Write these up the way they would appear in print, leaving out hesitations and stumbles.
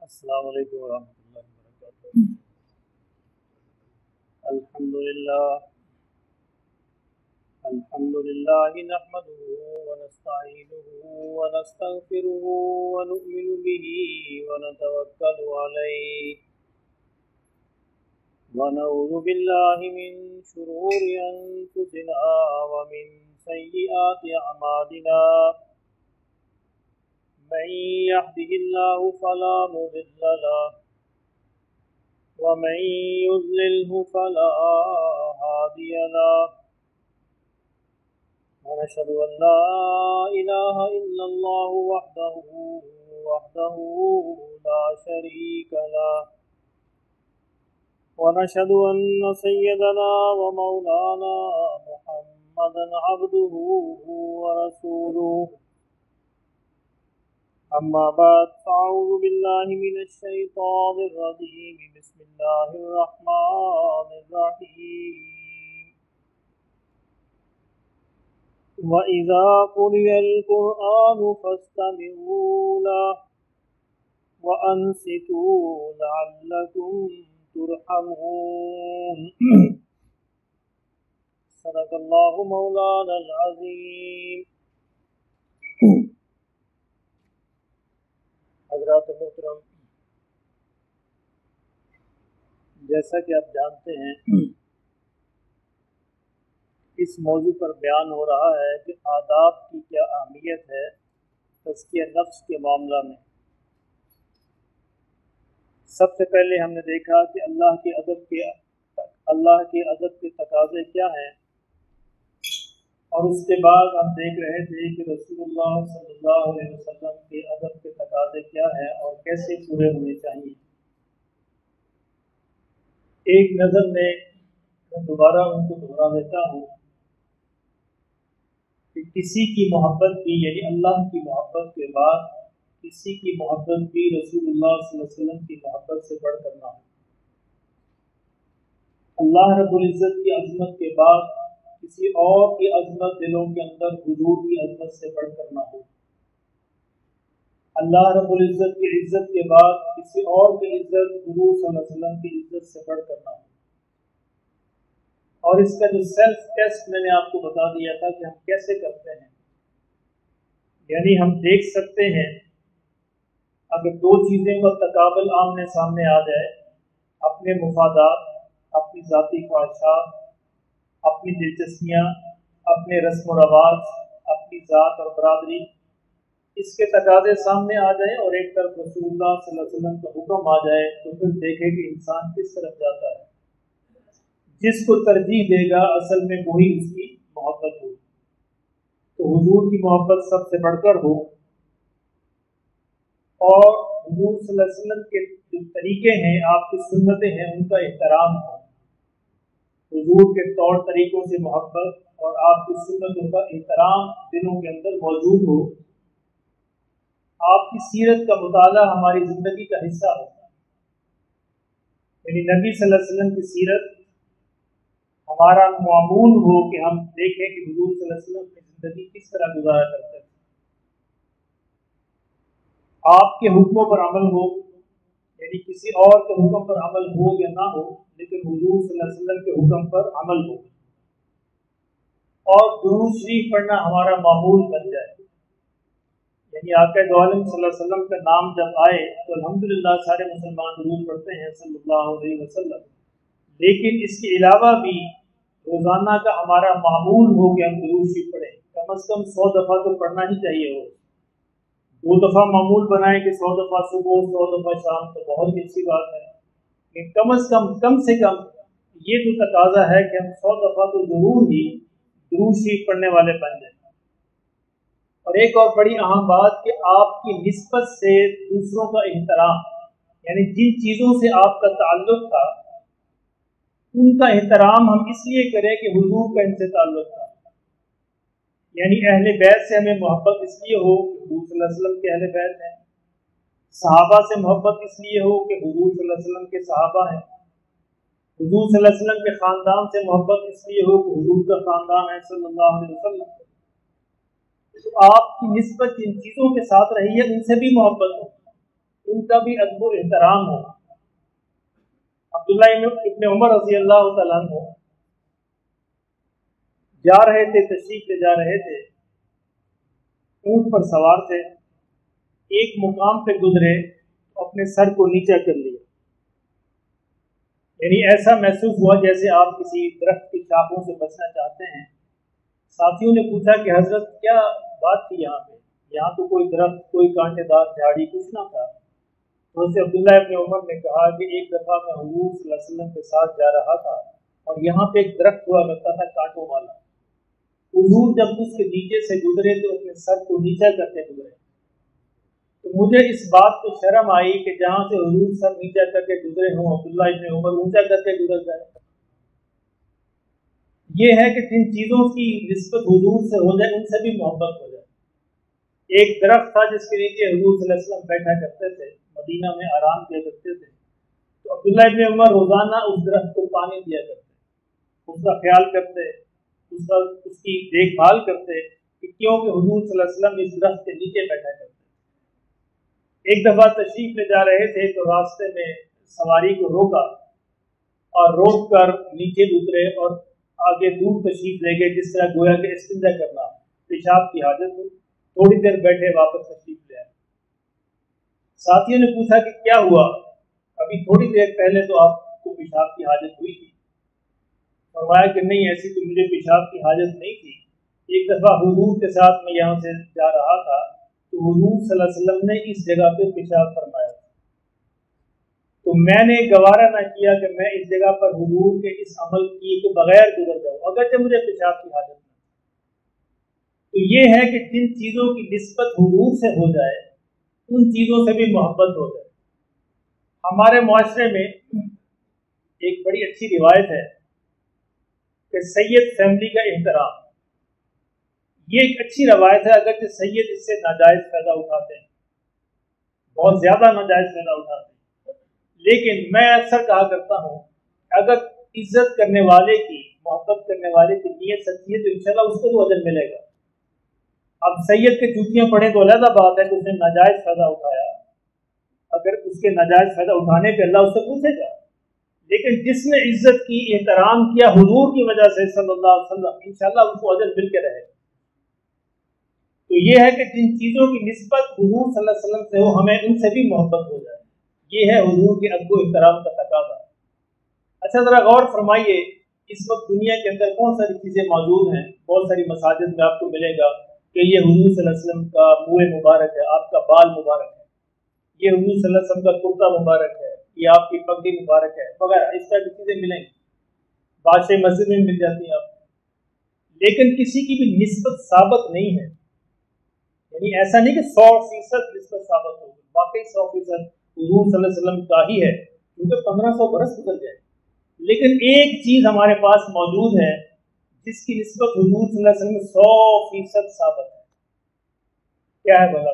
السلام علیکم ورحمۃ اللہ وبرکاتہ۔ الحمد للہ نحمده ونستعینه ونستغفره ونؤمن به ونتوکل علیہ ونعوذ باللہ من شرور انفسنا ومن سیئات اعمالنا، من يهده الله فلا مضل له ومن يضلله فلا هادي له، ونشهد أن لا إله إلا الله وحده لا شريك له، ونشهد أن سيدنا ومولانا محمدا عبده ورسوله، أما بعد فأعوذ بالله من الشيطان الرجيم، بسم الله الرحمن الرحيم، وإذا قرئ القرآن فاستمعوا له وأنصتوا لعلكم ترحمون۔ صدق الله مولانا العظيم۔ حضرات محترم، جیسا کہ آپ جانتے ہیں اس موضوع پر بیان ہو رہا ہے کہ آداب کی کیا اہمیت ہے تزکیہ نفس کے معاملہ میں۔ سب سے پہلے ہم نے دیکھا کہ اللہ کے ادب کے تقاضے کیا ہیں، اور اس کے بعد ہم دیکھ رہے تھے کہ رسول اللہ صلی اللہ علیہ وسلم کے ادب کے تقاضے کیا ہیں اور کیسے پورے ہونے چاہیے۔ ایک نظر میں دوبارہ ان کو دہرا دیتا ہوں کہ کسی کی محبت بھی، یعنی اللہ کی محبت کے بعد کسی کی محبت بھی رسول اللہ صلی اللہ علیہ وسلم کی محبت سے بڑھ کر نہ ہو۔ اللہ رب العزت کی عظمت کے بعد کسی اور کی عظمت دلوں کے اندر حضور کی عظمت سے بڑھ کر نہ ہو۔ اللہ رب العزت کی عزت کے بعد کسی اور کی عزت حضور صلی اللہ علیہ وسلم کی عزت سے بڑھ کر نہ ہو۔ اور اس کا جو سیلف ٹیسٹ میں نے آپ کو بتا دیا تھا کہ ہم کیسے کرتے ہیں، یعنی ہم دیکھ سکتے ہیں اگر دو چیزیں پر تقابل آمنے سامنے آ جائے، اپنے مفادات، اپنی ذاتی خواہشات، اپنی دلچسپیاں، اپنے رسم و رواج، اپنی ذات اور برادری، اس کے تقاضے سامنے آ جائیں اور ایک طرف رسول اللہ صلی اللہ علیہ وسلم کا حکم آ جائے، تو پھر دیکھیں کہ انسان کس طرف جاتا ہے۔ جس کو ترجیح دے گا اصل میں وہی اس کی محبت ہو۔ تو حضور کی محبت سب سے بڑھ کر ہو، اور حضور صلی اللہ علیہ وسلم کے جو طریقے ہیں، آپ کی سنتیں ہیں، ان کا احترام ہو۔ حضور کے طور طریقوں سے محبت اور آپ کی سنتوں کا احترام دلوں کے اندر موجود ہو۔ آپ کی سیرت کا مطالعہ ہماری زندگی کا حصہ ہو، یعنی نبی صلی اللہ علیہ وسلم کی سیرت ہمارا معمول ہو کہ ہم دیکھیں کہ حضور صلی اللہ علیہ وسلم کی زندگی کس طرح گزارا کرتے تھے۔ آپ کے حکموں پر عمل ہو، یعنی کسی اور کے حکم پر عمل ہو یا نہ ہو، لیکن حضور صلی اللہ علیہ وسلم کے حکم پر عمل ہو، اور درود شریف پڑھنا ہمارا معمول بن جائے۔ یعنی آقا دو عالم صلی اللہ علیہ وسلم کا نام جب آئے تو الحمدللہ سارے مسلمان درود پڑھتے ہیں صلی اللہ علیہ وسلم، لیکن اس کے علاوہ بھی روزانہ کا ہمارا معمول ہو کہ ہم درود شریف پڑھیں، کم از کم 100 دفعہ تو پڑھنا ہی چاہیے ہو۔ 2 دفعہ معمول بنائیں کہ 100 دفعہ صبح، 100 دفعہ شام، تو بہت ہی اچھی بات ہے، کہ کم سے کم یہ تو تقاضا ہے کہ ہم 100 دفعہ تو ضرور ہی درود شریف پڑھنے والے بن جائیں۔ اور ایک اور بڑی اہم بات کہ آپ کی نسبت سے دوسروں کا احترام، یعنی جن چیزوں سے آپ کا تعلق تھا ان کا احترام ہم اس لیے کریں کہ حضور کا ان سے تعلق تھا۔ یعنی اہل بیت سے ہمیں محبت اس لیے ہو کہ حضور صلی اللہ علیہ وسلم کے اہل بیت ہیں، صحابہ سے محبت اس لیے ہو کہ حضور صلی اللہ علیہ وسلم کے صحابہ ہیں، حضور صلی اللہ علیہ وسلم کے خاندان سے محبت اس لیے ہو کہ حضور کا خاندان ہے صلی اللہ علیہ وسلم۔ تو آپ کی نسبت جن چیزوں کے ساتھ رہی ہے ان سے بھی محبت ہو، उनका भी अदब व एहतराम हो। अब्दुल्ला इब्न उमर रज़ी अल्लाह तआला अन्हु जा रहे थे, तशरीफ ले जा रहे थे, ऊंट पर सवार थे, एक मुकाम पे गुजरे तो अपने सर को नीचा कर लिया, यानी ऐसा महसूस हुआ जैसे आप किसी दरख्त की शाखों से बचना चाहते हैं। साथियों ने पूछा कि हजरत क्या बात थी यहाँ पे, यहाँ तो कोई दरख्त, कोई कांटेदार झाड़ी कुछ ना था। तो उससे अब्दुल्ला इब्न उमर ने कहा कि एक दफ़ा मैं हुजूर सल्लल्लाहु अलैहि वसल्लम के साथ जा रहा था और यहाँ पे एक दरख्त हुआ करता था कांटों वाला। हुजूर जब उसके नीचे से गुजरे तो अपने सर को नीचा करके गुजरे, तो मुझे इस बात पे शर्म आई कि जहाँ से हुजूर सर नीचा करके गुजरे हों, अब्दुल्ला इब्न उमर ऊंचा करके गुजर जाए। ये है कि जिन चीज़ों की निस्बत हुजूर से हो जाए उनसे भी मोहब्बत हो जाए। एक दरख्त था जिसके नीचे हुजूर सल्लल्लाहु अलैहि वसल्लम बैठा करते थे, मदीना में आराम किया करते थे, तो अब्दुल्ला इब्न उमर रोज़ाना उस दरख्त को पानी दिया करते, उसका ख्याल करते, उसकी देखभाल करते कि क्योंकि हुजूर सल्लल्लाहु अलैहि वसल्लम इस दरख्त के नीचे बैठा करते। एक दफ़ा तशरीफ ले जा रहे थे तो रास्ते में सवारी को रोका और रोक कर नीचे उतरे और आगे दूर तशरीफ ले गए, जिस तरह गोया के इस्तिंजा करना, पेशाब की हाजत हो। थोड़ी देर बैठे, वापस तशरीफ ले आए। साथियों ने पूछा कि क्या हुआ, अभी थोड़ी देर पहले तो आपको पेशाब की हाजत हुई थी। फरमाया कि नहीं, ऐसी तो मुझे पेशाब की हाजत नहीं थी। एक दफ़ा हुजूर के साथ मैं यहाँ से जा रहा था तो हुजूर सल्लल्लाहु अलैहि वसल्लम ने इस जगह पे पेशाब फरमाया, तो मैंने गवारा ना किया कि मैं इस जगह पर हुजूर के इस अमल किए के बगैर गुजर जाऊँ, अगरचे मुझे पेशाब की हाजत नहीं। तो ये है कि जिन चीज़ों की निस्बत हुजूर से हो जाए उन चीज़ों से भी मोहब्बत हो जाए। हमारे मुआशरे में एक बड़ी अच्छी रिवायत है कि सैयद फैमिली का एहतराम, ये एक अच्छी रवायत है, अगरचे सैयद इससे नाजायज़ फ़ायदा उठाते हैं, बहुत ज़्यादा नाजायज़ फ़ायदा उठाते हैं, लेकिन मैं अक्सर कहा करता हूँ अगर इज्जत करने वाले की, मोहब्बत करने वाले की नीयत सच्ची है तो इंशाल्लाह उसको तो अजर मिलेगा। अब सैयद के जूतियाँ पड़े तो अलग बात है कि उसने नाजायज़ फ़ायदा उठाया, अगर उसके नाजायज़ फ़ायदा उठाने पर अल्लाह उससे पूछेगा, लेकिन जिसने इज्जत की, एहतराम किया हुजूर की वजह से सल्लल्लाहु अलैहि वसल्लम, इंशाल्लाह उसको अजर मिल के रहेगा। तो ये है कि जिन चीज़ों की निस्बत हुजूर सल्लल्लाहु अलैहि वसल्लम से हो, हमें उनसे भी मोहब्बत हो जाए। ये है हुजूर के अदब व एहतराम का तकाज़ा। अच्छा, ज़रा गौर फरमाइए, इस वक्त दुनिया के अंदर बहुत सारी चीज़ें मौजूद हैं, बहुत सारी मसाजिद में आपको मिलेगा कि ये हुजूर सल्लल्लाहु अलैहि वसल्लम का मुँह मुबारक है, आपका बाल मुबारक है, ये हुजूर सल्लल्लाहु अलैहि वसल्लम का कुर्ता मुबारक है, ये आपकी पगड़ी मुबारक है वगैरह, इस तरह की चीज़ें मिलेंगी, बादशाह मस्जिद में मिल जाती हैं आपको, लेकिन किसी की भी निस्बत साबित नहीं है। यानी ऐसा नहीं कि 100% निस्बत साबित होगी, वाकई 100% हुजूर सल्लल्लाहु अलैहि वसल्लम का ही है, क्योंकि 1500 बरस गुजर गए, लेकिन एक चीज़ हमारे पास मौजूद है जिसकी निस्बत हुजूर सल्लल्लाहु अलैहि वसल्लम 100% साबित है। क्या है भला?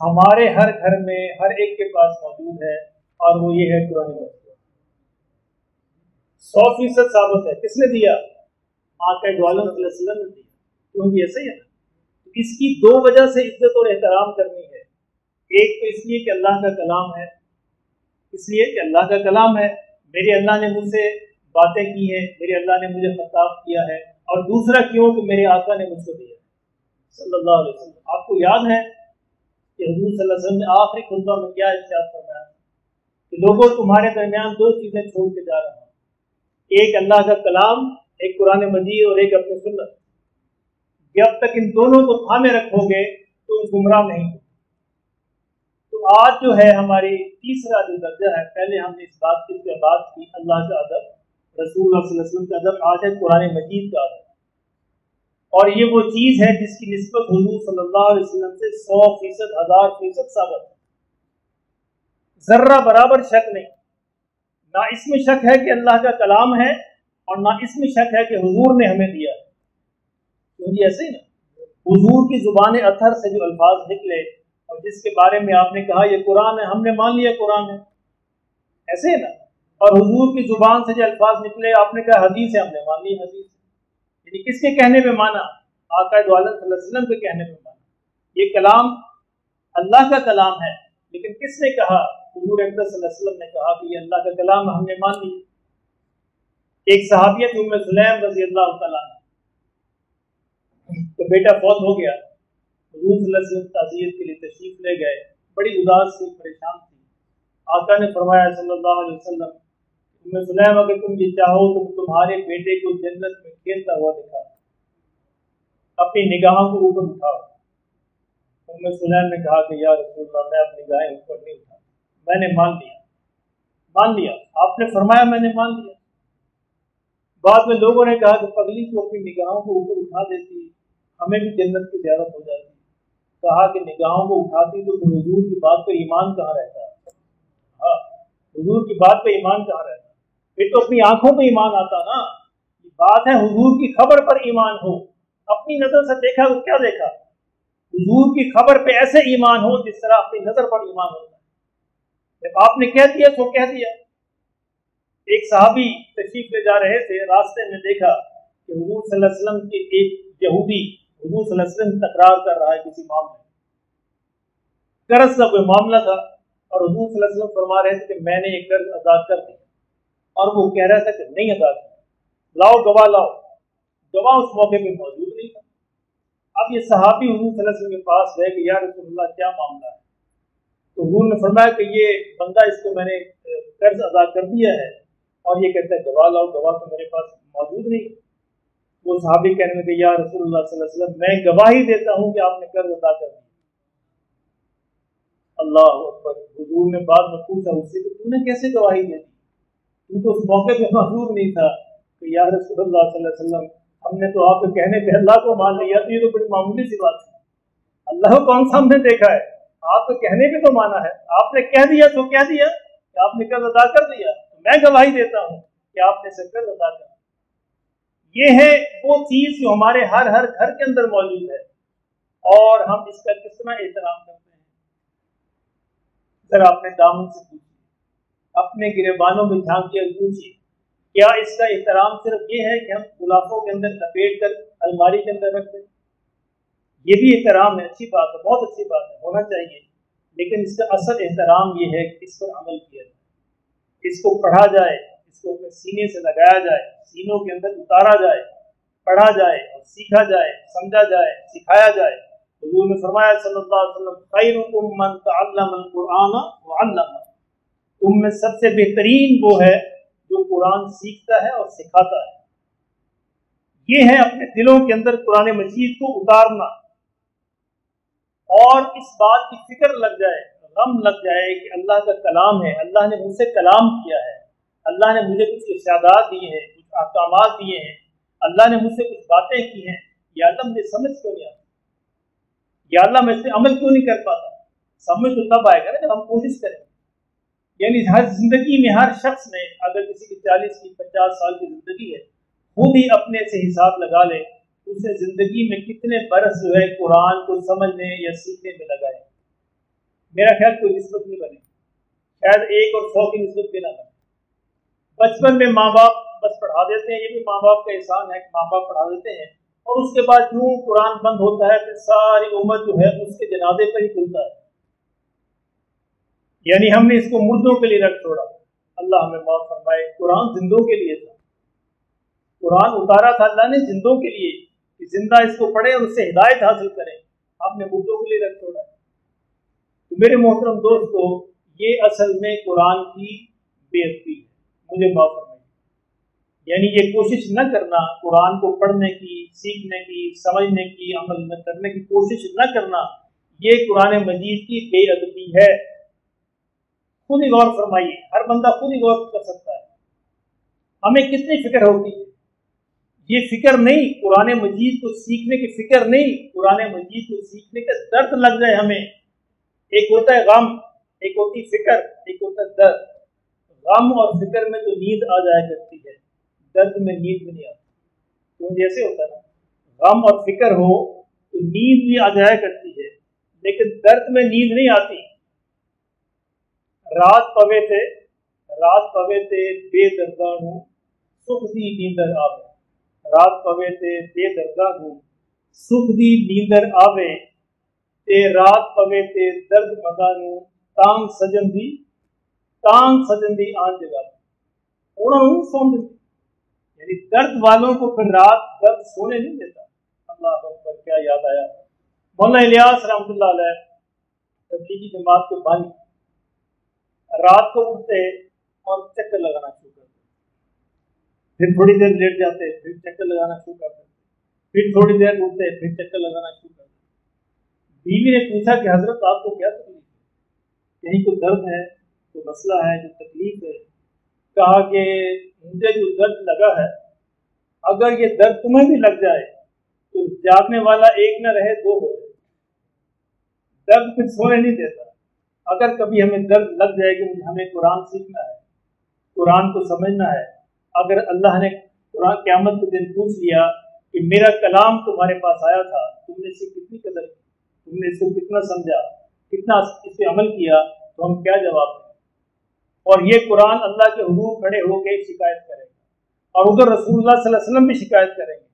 हमारे हर घर में हर एक के पास मौजूद है, और वो ये है कुरान मजीद। 100% साबित है। किसने दिया? आका दो आलम सल्लल्लाहु अलैहि वसल्लम ने दिया। क्योंकि ऐसा ही है ना, इसकी दो वजह से इज्जत और एहतराम करनी है। एक तो इसलिए कि अल्लाह का कलाम है, इसलिए कि अल्लाह का कलाम है, मेरे अल्लाह ने मुझसे बातें की हैं, मेरे अल्लाह ने मुझे खिताब किया है, और दूसरा क्यों कि मेरे आका ने मुझको दिया सल्लल्लाहु अलैहि वसल्लम। आपको याद है कि हुजूर सल्लल्लाहु अलैहि वसल्लम ने आखिरी खुतबा में क्या इरशाद फरमाया कि लोगों तुम्हारे दरमियान दो चीजें छोड़ के जा रहा हूं, एक अल्लाह का कलाम, एक कुरान मजीद, और एक अपनी सुन्नत। जब तक इन दोनों को थामे रखोगे तो गुमराह नहीं हो। तो आज जो है हमारी तीसरा जो दर्जा है, पहले हमने इस बात की बात की अल्लाह का अदब, रसूलुल्लाह सल्लल्लाहु अलैहि वसल्लम का अदब, आज है कुरान मजीद का अदब। और ये वो चीज़ है जिसकी निस्बत हुजूर सल्लल्लाहु अलैहि वसल्लम से 100%, 1000% साबित है, जर्रा बराबर शक नहीं। ना इसमें शक है कि अल्लाह का कलाम है, और ना इसमें शक है कि हुजूर ने हमें दिया है। क्योंकि ऐसे ही ना, हुजूर की जुबान अतहर से जो अल्फाज निकले और जिसके बारे में आपने कहा ये कुरान है, हमने मान लिया कुरान है, ऐसे है ना। और हुजूर की जुबान से जो अल्फाज निकले, आपने कहा हदीस है, हमने मान ली हदीस। यानी किसके कहने पे माना? आका दो आलम सल्लल्लाहु अलैहि वसल्लम के कहने पे माना। ये कलाम अल्लाह का कलाम है, लेकिन किसने कहा? हुजूर अकरम सल्लल्लाहु अलैहि वसल्लम ने कहा कि ये अल्लाह का कलाम, हमने मान लिया। एक सहाबियत उम्मे सुलैम रज़ी अल्लाह तआला तो बेटा फौत हो गया, हुजूर सल्लल्लाहु अलैहि वसल्लम ताज़ियत के लिए तशरीफ ले गए, बड़ी उदास थी, परेशान थी। आका ने फरमाया सल्लल्लाहु अलैहि वसल्लम, उम्मे सुलैम अगर तुम ये चाहो तो तुम्हारे बेटे को जन्नत में खेलता हुआ दिखा, अपनी निगाहों को ऊपर उठाओ। उम्मे सुलैम ने कहा कि या रसूलल्लाह, मैं अपनी निगाहें ऊपर नहीं उठा, मैंने मान लिया, आपने फरमाया मैंने मान लिया। बाद में लोगों ने कहा कि पगली तो अपनी निगाहों को ऊपर उठा देती, हमें भी जन्नत की ज़ियारत हो जाती। कहा कि निगाहों को उठाती तो फिर हुजूर की बात पर ईमान कहाँ रहता? हाँ, हुजूर की बात पे ईमान कहाँ रहता? फिर तो अपनी आंखों पे ईमान आता ना। बात है हुजूर की खबर पर ईमान हो, अपनी नजर से देखा तो क्या देखा? हुजूर की खबर पे ऐसे ईमान हो जिस तरह अपनी नजर पर ईमान होता है। जब आपने कह दिया तो कह दिया। एक सहाबी तशरीफ ले जा रहे थे, रास्ते में देखा कि हुजूर सल्लल्लाहु अलैहि वसल्लम के एक यहूदी हुजूर सल्लल्लाहु अलैहि वसल्लम तकरार कर रहा है किसी मामले, कर्ज का कोई मामला था, और हुजूर सल्लल्लाहु अलैहि वसल्लम फरमा रहे थे कि मैंने ये कर्ज अदा कर दिया, और वो कह रहा था कि नहीं अदा किया, लाओ गवाह लाओ। गवाह उस मौके पे मौजूद नहीं था। अब ये सहाबी हुजूर सल्लल्लाहु अलैहि वसल्लम के पास गए कि या रसूलल्लाह क्या मामला है? तो हुजूर ने फरमाया कि ये बंदा, इसको मैंने कर्ज अदा कर दिया है, और ये कहता है गवाह लाओ, गवाह तो मेरे पास मौजूद नहीं। वो सहाबी कहने लगे या रसूलुल्लाह सल्लल्लाहु अलैहि वसल्लम, मैं गवाही देता हूँ कि आपने कर्ज अदा कर दिया। अल्लाह अकबर। हुजूर ने बाद में पूछा उससे कि तूने कैसे गवाही दे दी, तू तो उस मौके पे मौजूद नहीं था। कि या रसूलुल्लाह सल्लल्लाहु अलैहि वसल्लम, हमने तो आपके कहने पे अल्लाह को मान लिया, तो ये तो बड़ी मामूली सी बात है। अल्लाह को कौन सा हमने देखा है? आपके कहने पे तो माना है, आपने कह दिया तो कह दिया कि आपने कर्ज अदा कर दिया, तो मैं गवाही देता हूँ कि आपने से कर्ज अदा कर। ये है वो चीज जो हमारे हर घर के अंदर मौजूद है, और हम इसका किस तरह एहतराम करते हैं। सर आपने दामन से पूछिए, अपने गिरेबानों में झांक के पूछिए, क्या इसका एहतराम सिर्फ ये है कि हम गुलाफों के अंदर लपेट कर अलमारी के अंदर रख दें? ये भी एहतराम है, अच्छी बात है, बहुत अच्छी बात है, होना चाहिए। लेकिन इसका असल एहतराम ये है कि इस पर अमल किया जाए, इसको पढ़ा जाए, इसको अपने सीने से लगाया जाए, सीनों के अंदर उतारा जाए, पढ़ा जाए और सीखा जाए, समझा जाए, सिखाया जाए। हुजूर ने फरमाया सल्लल्लाहु अलैहि वसल्लम, खैरुकुम मन तअल्लमल कुरआन व अल्लम, तुम में सबसे बेहतरीन वो है जो कुरान सीखता है और सिखाता है। ये है अपने दिलों के अंदर कुरान मजीद को उतारना, और इस बात की फिक्र लग जाए, गम लग जाए कि अल्लाह का कलाम है, अल्लाह ने मुझसे कलाम किया है, अल्लाह ने मुझे कुछ इरशादात दिए हैं, कुछ अहकामात दिए हैं, अल्लाह ने मुझसे कुछ बातें की हैं, या अल्लाह मुझे समझ क्यों नहीं आती, या अल्लाह मैं इस पे अमल क्यों नहीं कर पाता। समझ तो तब आएगा ना जब हम कोशिश करें। यानी हर जिंदगी में हर शख्स ने, अगर किसी की 40 की 50 साल की जिंदगी है, खुद ही अपने से हिसाब लगा ले उसने जिंदगी में कितने बरस जो है कुरान को समझने या सीखने में लगाए। मेरा ख्याल कोई निस्बत नहीं बने, शायद 1 और 100 की निस्बत भी ना बने। बचपन में माँ बाप बस पढ़ा देते हैं, ये भी माँ बाप का एहसान है कि माँ बाप पढ़ा देते हैं, और उसके बाद यूं कुरान बंद होता है, फिर सारी उम्र जो है उसके जनाजे पर ही खुलता है। यानी हमने इसको मुर्दों के लिए रख छोड़ा। अल्लाह हमें माफ फरमाए। कुरान जिंदों के लिए था, कुरान उतारा था अल्लाह ने जिंदों के लिए कि जिंदा इसको पढ़े और उससे हिदायत हासिल करें। आपने मुर्दों के लिए रख छोड़ा। तो मेरे मोहतरम दोस्तों, ये असल में कुरान की बेइज्जती है, मुझे माफ फरमाइए। यानी ये कोशिश न करना कुरान को पढ़ने की, सीखने की, समझने की, अमल में करने की कोशिश न करना, ये कुरान मजीद की बेअदबी है। खुद ही गौर फरमाइए, हर बंदा खुद ही गौर कर सकता है। हमें कितनी फिक्र होती है, ये फिक्र नहीं कुरान मजीद को सीखने की फिक्र नहीं, कुरान मजीद को सीखने का दर्द लग जाए हमें। एक होता है गम, एक होती फिक्र, एक होता है दर्द। गम और फिक्र में तो नींद आ जाया करती है, दर्द में नींद भी नहीं आती। तो जैसे होता है ना, गम और फिक्र हो तो नींद भी आ जाया करती है, लेकिन दर्द में नींद नहीं आती। रात पवे ते बेदर्दा हूँ सुख दी नींदर आवे, रात पवे ते बेदर्दा हूँ सुख दी नींदर आवे, تے رات پوے تے درد مگانو تانگ سجن دی آن جگہ انہوں نے سون دیتی، یعنی درد والوں کو پھر رات درد سونے نہیں دیتا۔ اللہ اکبر، کیا یاد آیا مولانا الیاس رحمۃ اللہ علیہ تبلیغی جماعت کے بانی، رات کو اٹھتے اور چکر لگانا شروع کرتے، پھر تھوڑی دیر لیٹ جاتے، پھر چکر لگانا شروع کرتے، پھر تھوڑی دیر اٹھتے، پھر چکر لگانا شروع کرتے۔ بیوی نے پوچھا کہ حضرت آپ کو کیا تکلیف ہے، کہیں کوئی درد ہے، کوئی مسئلہ ہے، جو تکلیف ہے؟ کہا کہ مجھے جو درد لگا ہے، اگر یہ درد تمہیں بھی لگ جائے تو جاگنے والا ایک نہ رہے دو ہو جائے۔ درد پھر سونے نہیں دیتا۔ اگر کبھی ہمیں درد لگ جائے کہ ہمیں قرآن سیکھنا ہے، قرآن کو سمجھنا ہے، اگر اللہ نے قرآن قیامت کے دن پوچھ لیا کہ میرا کلام تمہارے پاس آیا تھا، تم نے اس کی کتنی قدر کی، تم نے اس کو کتنا سمجھا، کتنا اس پہ عمل کیا، تو ہم کیا جواب دیں؟ اور یہ قرآن اللہ کے حضور کھڑے ہو کے شکایت کرے گا، اور ادھر رسول اللہ صلی اللہ علیہ وسلم بھی شکایت کریں گے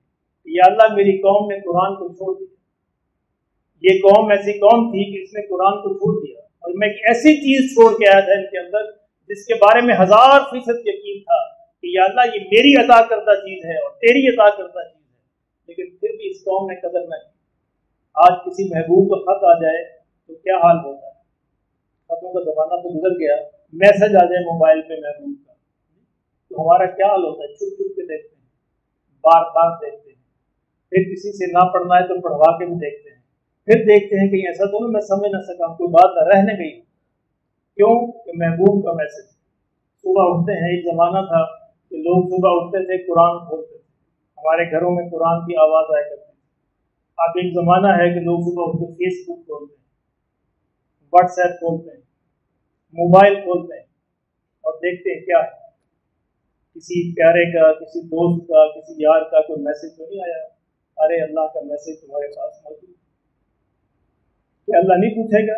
کہ یا اللہ میری قوم نے قرآن کو چھوڑ دیا، یہ قوم ایسی قوم تھی کہ اس نے قرآن کو چھوڑ دیا، اور میں ایک ایسی چیز چھوڑ کے آیا تھا ان کے اندر جس کے بارے میں 1000% یقین تھا کہ یا اللہ یہ میری عطا کردہ چیز ہے اور تیری عطا کردہ چیز ہے، لیکن پھر بھی اس قوم نے قدر نہ کی۔ آج کسی محبوب کا خط آ جائے تو کیا حال ہوتا ہے؟ خطوں کا زمانہ تو گزر گیا، میسج آ جائے موبائل پہ محبوب کا تو ہمارا کیا حال ہوتا ہے؟ چھپ چھپ کے دیکھتے ہیں، بار بار دیکھتے ہیں، پھر کسی سے نہ پڑھنا ہے تو پڑھوا کے بھی دیکھتے ہیں، پھر دیکھتے ہیں کہ ایسا تو نہیں میں سمجھ نہ سکا، کوئی بات نہ رہنے گئی، کیوں کہ محبوب کا میسج۔ صبح اٹھتے ہیں، ایک زمانہ تھا کہ لوگ صبح اٹھتے تھے قرآن کھولتے تھے، ہمارے گھروں میں قرآن کی آواز آیا کرتی تھی۔ اب ایک زمانہ ہے کہ لوگ صبح اٹھ کے فیس بک کھولتے ہیں، واٹس ایپ کھولتے ہیں، موبائل کھولتے ہیں اور دیکھتے ہیں کیا ہے، کسی پیارے کا، کسی دوست کا، کسی یار کا کوئی میسج تو نہیں آیا؟ ارے اللہ کا میسج تمہارے پاس موجود ہے، کہ اللہ نہیں پوچھے گا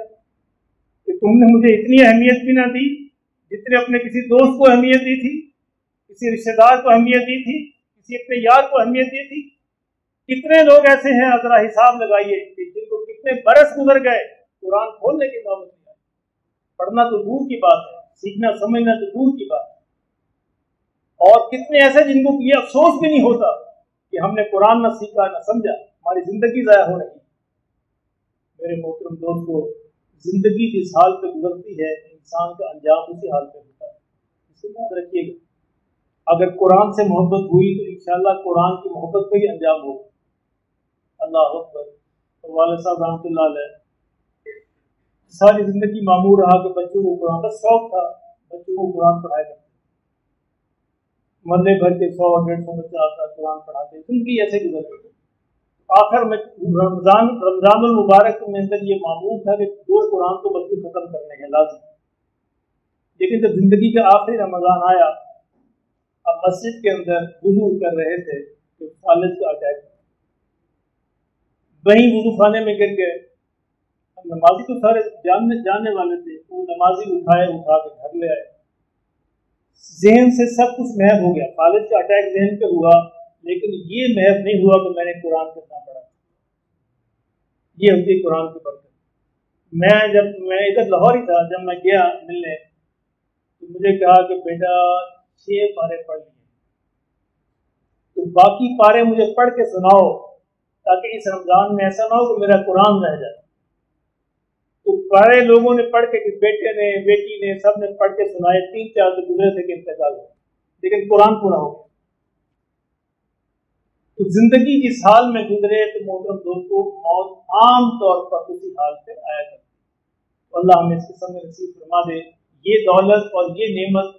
کہ تم نے مجھے اتنی اہمیت بھی نہ دی جتنے اپنے کسی دوست کو اہمیت دی تھی، کسی رشتے دار کو اہمیت دی تھی، کسی اپنے یار کو اہمیت دی تھی؟ کتنے لوگ ایسے ہیں، ذرا حساب لگائیے کہ جن کو کتنے برس گزر گئے قرآن کھولنے کی نوبت نہیں آئی۔ پڑھنا تو دور کی بات ہے، سیکھنا سمجھنا تو دور کی بات ہے، اور کتنے ایسے جن کو یہ افسوس بھی نہیں ہوتا کہ ہم نے قرآن نہ سیکھا نہ سمجھا، ہماری زندگی ضائع ہو رہی ہے۔ میرے محترم دوستو، زندگی جس حال پہ گزرتی ہے انسان کا انجام اسی حال پہ ہوتا ہے، اسے یاد رکھیے گا۔ اگر قرآن سے محبت ہوئی تو انشاءاللہ قرآن کی محبت پہ ہی انجام ہوگا۔ اللہ اکبر۔ والد صاحب رحمۃ اللہ علیہ ساری زندگی معمور رہا کہ بچوں کو قرآن کا شوق تھا، بچوں کو قرآن پڑھایا کرتے، مرلے بھر کے 100-150 بچہ آتا قرآن پڑھاتے، زندگی ایسے گزر گئی۔ آخر میں رمضان المبارک میں اندر یہ معمول تھا کہ 2 قرآن تو بس ختم کرنے ہیں لازم، لیکن جب زندگی کا آخری رمضان آیا، اب مسجد کے اندر وضو کر رہے تھے تو فالج کا اٹیک، وہیں وضو خانے میں گر گئے۔ نمازی تو سارے جاننے والے تھے، وہ نمازی اٹھا کے گھر لے آئے، ذہن سے سب کچھ محو ہو گیا۔ فالج کا اٹیک ذہن پہ ہوا، لیکن یہ محو نہیں ہوا کہ میں نے قرآن کتنا پڑھا، یہ ہوتی ہے قرآن کی برکت۔ میں ادھر لاہور ہی تھا، جب میں گیا ملنے تو مجھے کہا کہ بیٹا 6 پارے پڑھ لیے، تو باقی پارے مجھے پڑھ کے سناؤ تاکہ اس رمضان میں ایسا نہ ہو کہ میرا قرآن رہ جائے۔ تو پارے لوگوں نے پڑھ کے، بیٹے نے بیٹی نے سب نے پڑھ کے سنائے، 3-4 دن گزرے تھے کہ انتقال ہو، لیکن قرآن پورا ہو گیا۔ تو زندگی جس حال میں گزرے تو محترم دوستو، موت عام طور پر اسی حال پہ آیا کرتی ہے۔ اللہ ہمیں اس قسم میں نصیب فرما دے۔ یہ دولت اور یہ نعمت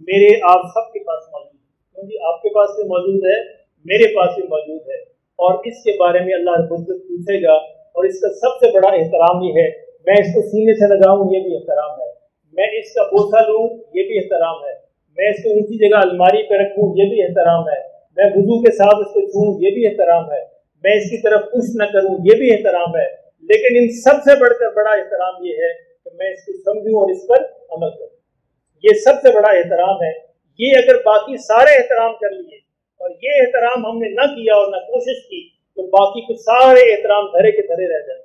میرے آپ سب کے پاس موجود ہے، کیونکہ آپ کے پاس بھی موجود ہے، میرے پاس بھی موجود ہے، اور اس کے بارے میں اللہ رب العزت پوچھے گا، اور اس کا سب سے بڑا احترام یہ ہے، میں اس کو سینے سے لگاؤں یہ بھی احترام ہے، میں اس کا بوسہ لوں یہ بھی احترام ہے، میں اس کو اونچی جگہ الماری پہ رکھوں یہ بھی احترام ہے، میں وضو کے ساتھ اس کو چھوؤں یہ بھی احترام ہے، میں اس کی طرف پش نہ کروں یہ بھی احترام ہے، لیکن ان سب سے بڑھ کر بڑا احترام یہ ہے کہ میں اس کو سمجھوں اور اس پر عمل کروں۔ یہ سب سے بڑا احترام ہے۔ یہ اگر باقی سارے احترام کر لیے اور یہ احترام ہم نے نہ کیا اور نہ کوشش کی تو باقی کچھ سارے احترام دھرے کے دھرے رہ جائیں۔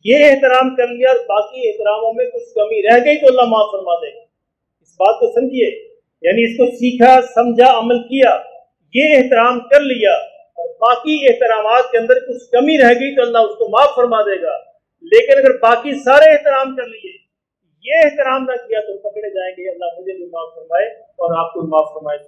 یہ एहतराम कर लिया और बाकी एहतरामों में कुछ कमी रह गई तो अल्लाह माफ फरमा देगा। इस बात को समझिए, यानी इसको सीखा, समझा, अमल किया, ये एहतराम कर लिया और बाकी एहतरामात के अंदर कुछ कमी रह गई तो अल्लाह उसको माफ फरमा देगा। लेकिन अगर बाकी सारे एहतराम कर लिए, ये एहतराम ना किया तो पकड़े जाएंगे। अल्लाह मुझे भी माफ फरमाए और आपको भी माफ फरमाए।